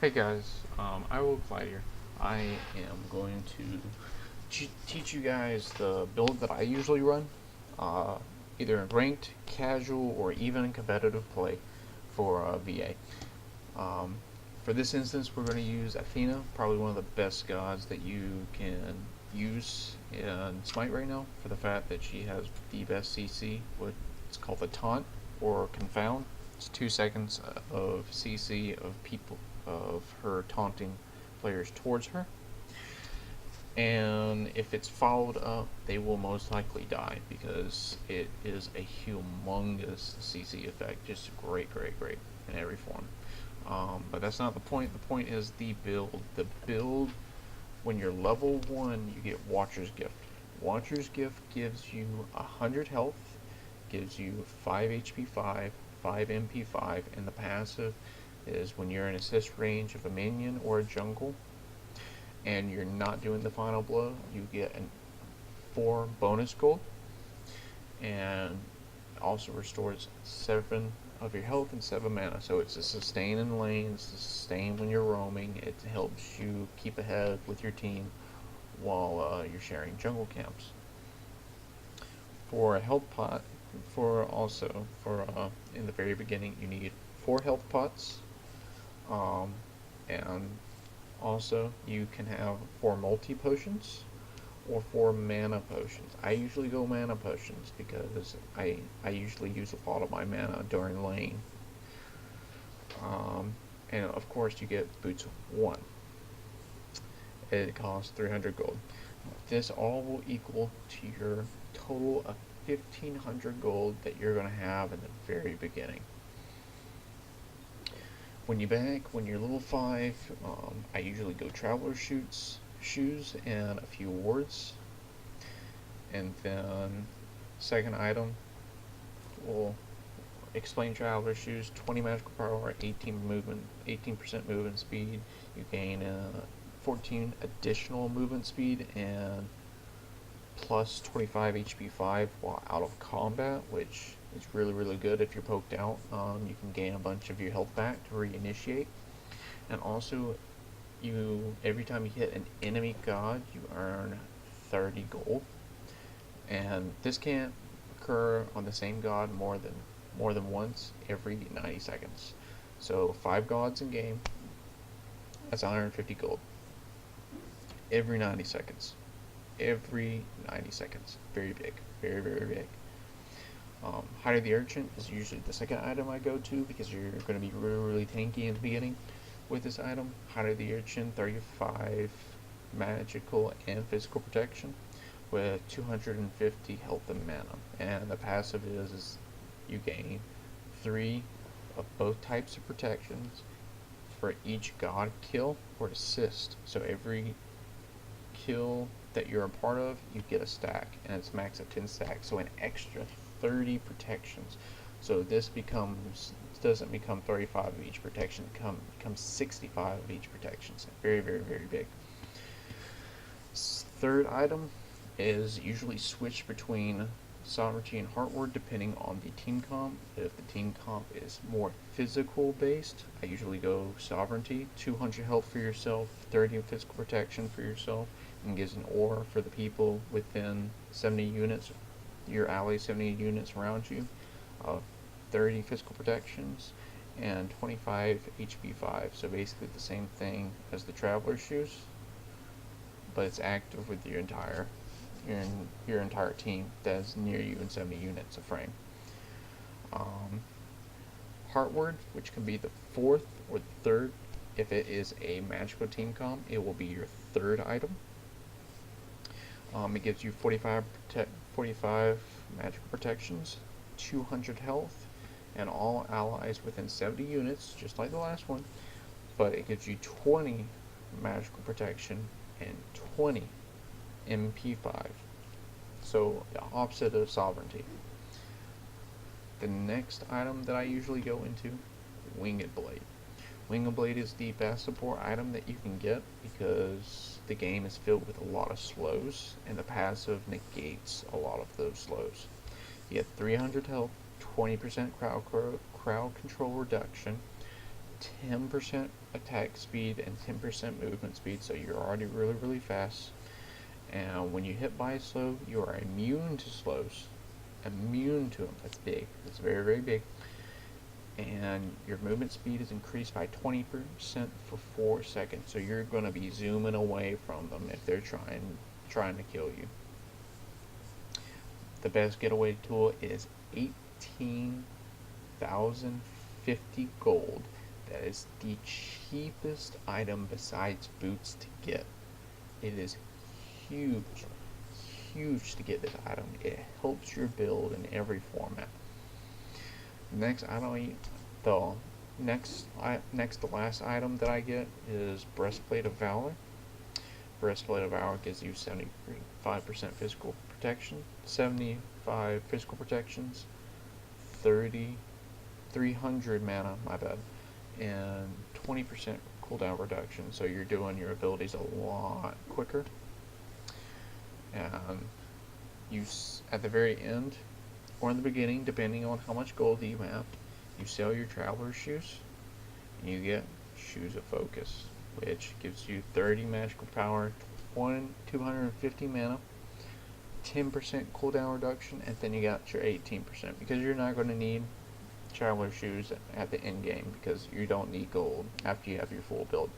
Hey guys, I will Clyde here. I am going to teach you guys the build that I usually run, uh, either in ranked, casual, or even in competitive play for VA. Um, for this instance, we're going to use Athena, probably one of the best gods that you can use in Smite right now, for the fact that she has the best CC, what it's called the taunt or confound. It's 2 seconds of CC of her taunting players towards her, and if it's followed up, they will most likely die because it is a humongous CC effect. Just great, great, great in every form. But that's not the point. The point is the build. The build, when you're level 1, you get Watcher's Gift. Watcher's Gift gives you 100 health, gives you 5 HP 5, 5 MP 5, and the passive is when you're in assist range of a minion or a jungle and you're not doing the final blow, you get 4 bonus gold, and also restores 7 of your health and 7 mana. So it's a sustain in lanes, a sustain when you're roaming. It helps you keep ahead with your team while you're sharing jungle camps. For a health pot, for in the very beginning, you need 4 health pots, um, and also you can have 4 multi potions or 4 mana potions. I usually go mana potions because I usually use a lot of my mana during lane. Um, and of course you get boots 1. It costs 300 gold. This all will equal to your total of 1500 gold that you're going to have in the very beginning. When you're level 5, I usually go Traveler shoes and a few wards. And then second item will explain Traveler shoes, 20 magical power, 18% movement speed. You gain 14 additional movement speed and plus 25 HP 5 while out of combat, which is really, really good if you're poked out. You can gain a bunch of your health back to reinitiate. And also, every time you hit an enemy god, you earn 30 gold. And this can't occur on the same god more than once every 90 seconds. So 5 gods in game, that's 150 gold every 90 seconds. Every 90 seconds. Very big. Very, very big. Hide of the Urchin is usually the second item I go to because you're going to be really, really tanky in the beginning with this item. Hide of the Urchin, 35 magical and physical protection with 250 health and mana. And the passive is you gain 3 of both types of protections for each god kill or assist. So every kill that you're a part of, you get a stack, and it's max at 10 stacks, so an extra 30 protections. So this doesn't become 35 of each protection, it becomes 65 of each protection. So very, very, very big. Third item is usually switched between Sovereignty and Heartward depending on the team comp. If the team comp is more physical based, I usually go Sovereignty, 200 health for yourself, 30 physical protection for yourself, and gives an aura for the people within 70 units, your allies 70 units around you, 30 physical protections, and 25 HP 5. So basically the same thing as the Traveler shoes, but it's active with your entire team that's near you in 70 units of frame. Heartward, which can be the fourth or the third. If it is a magical team comp, it will be your third item. It gives you 45 magical protections, 200 health, and all allies within 70 units, just like the last one. But it gives you 20 magical protection and 20 MP5. So the opposite of Sovereignty. The next item that I usually go into, Winged Blade. Winged Blade is the best support item that you can get because the game is filled with a lot of slows, and the passive negates a lot of those slows. You get 300 health, 20% crowd control reduction, 10% attack speed and 10% movement speed, so you're already really, really fast. And when you hit by a slow, you are immune to slows. Immune to them. That's big. That's very, very big. And your movement speed is increased by 20% for 4 seconds. So you're going to be zooming away from them if they're trying to kill you. The best getaway tool is 18,050 gold. That is the cheapest item besides boots to get. It is huge, huge to get this item. It helps your build in every format. Next item, the next to last item that I get is Breastplate of Valor. Breastplate of Valor gives you 75% physical protection, 75 physical protections, 300 mana, my bad, and 20% cooldown reduction. So you're doing your abilities a lot quicker. And at the very end, or in the beginning, depending on how much gold you have, you sell your traveler shoes, and you get Shoes of Focus, which gives you 30 magical power, 250 mana, 10% cooldown reduction, and then you got your 18%, because you're not going to need traveler shoes at the end game, because you don't need gold after you have your full build.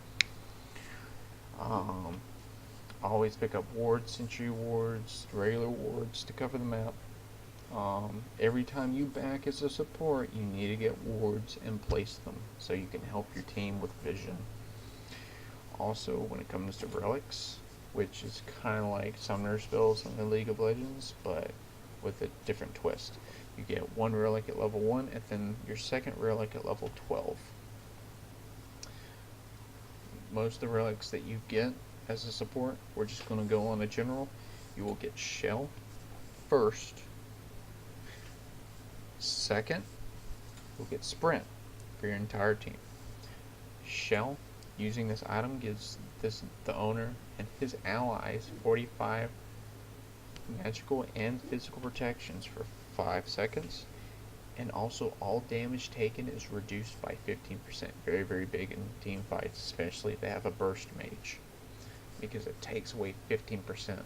Always pick up wards, sentry wards, regular wards to cover the map. Every time you back as a support, you need to get wards and place them so you can help your team with vision. Also, when it comes to relics, which is kind of like summoner spells in the League of Legends, but with a different twist. You get one relic at level 1, and then your second relic at level 12. Most of the relics that you get as a support, we're just going to go on a general. You will get Shell first. Second, you'll get Sprint for your entire team. Shell, using this item, gives the owner and his allies 45 magical and physical protections for 5 seconds. And also, all damage taken is reduced by 15%. Very, very big in team fights, especially if they have a burst mage, because it takes away 15%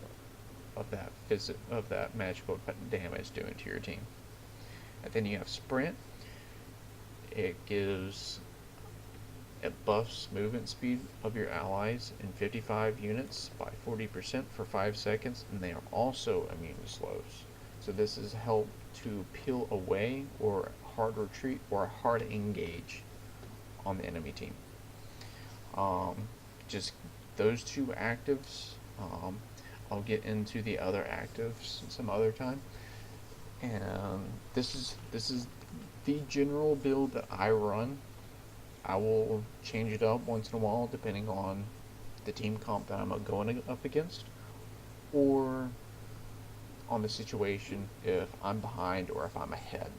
of that magical damage doing to your team. And then you have Sprint. It buffs movement speed of your allies in 55 units by 40% for 5 seconds, and they are also immune to slows. So this is help to peel away or hard retreat or hard engage on the enemy team. Just those two actives. I'll get into the other actives some other time. And this is the general build that I run. I will change it up once in a while depending on the team comp that I'm going up against, or on the situation if I'm behind or if I'm ahead.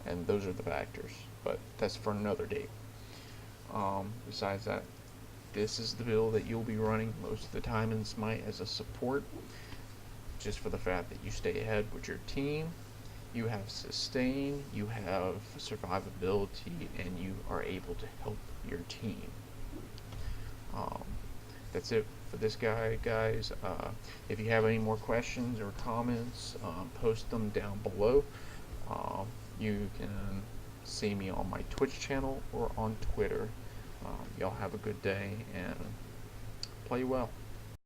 And those are the factors, but that's for another date. Besides that, this is the build that you'll be running most of the time in Smite as a support, just for the fact that you stay ahead with your team, you have sustain, you have survivability, and you are able to help your team. That's it for this guy, guys. If you have any more questions or comments, post them down below. You can see me on my Twitch channel or on Twitter. Y'all have a good day and play well.